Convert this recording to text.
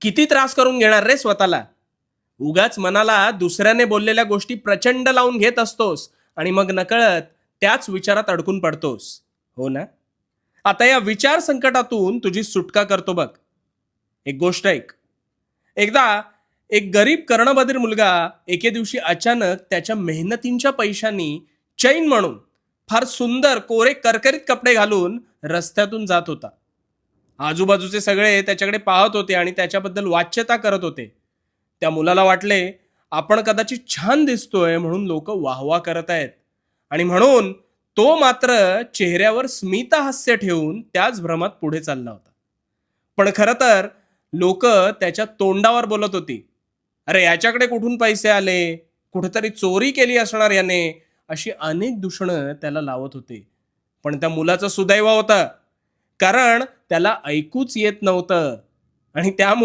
किती त्रास करून घेणार रे स्वतःला? उगाच मनाला दुसऱ्याने बोललेल्या गोष्टी प्रचंड लावून घेत असतोस आणि मग नकळत त्याच विचारात अडकून पडतोस. हो ना? आता या विचार संकटातून तुझी सुटका करतो बघ. एक गोष्ट ऐक. एकदा एक गरीब कर्णबधीर मुलगा एके दिवशी अचानक त्याच्या मेहनतींच्या पैशांनी चैन म्हणून फार सुंदर कोरे करकरीत कपडे घालून रस्त्यातून जात होता. आजूबाजूचे सगळे त्याच्याकडे पाहत होते आणि त्याच्याबद्दल वाच्यता करत होते. त्या मुलाला वाटले आपण कदाचित छान दिसतोय म्हणून लोक वाहवा करत आहेत, आणि म्हणून तो मात्र चेहऱ्यावर स्मितहास्य ठेवून त्याच भ्रमात पुढे चालला होता. पण खरं तर लोक त्याच्या तोंडावर बोलत होती, अरे याच्याकडे कुठून पैसे आले, कुठेतरी चोरी केली असणार याने, अशी अनेक दूषणं त्याला लावत होते. पण त्या मुलाचं सुदैव होतं, कारण त्याला ऐकूच येत नव्हतं आणि त्यामुळे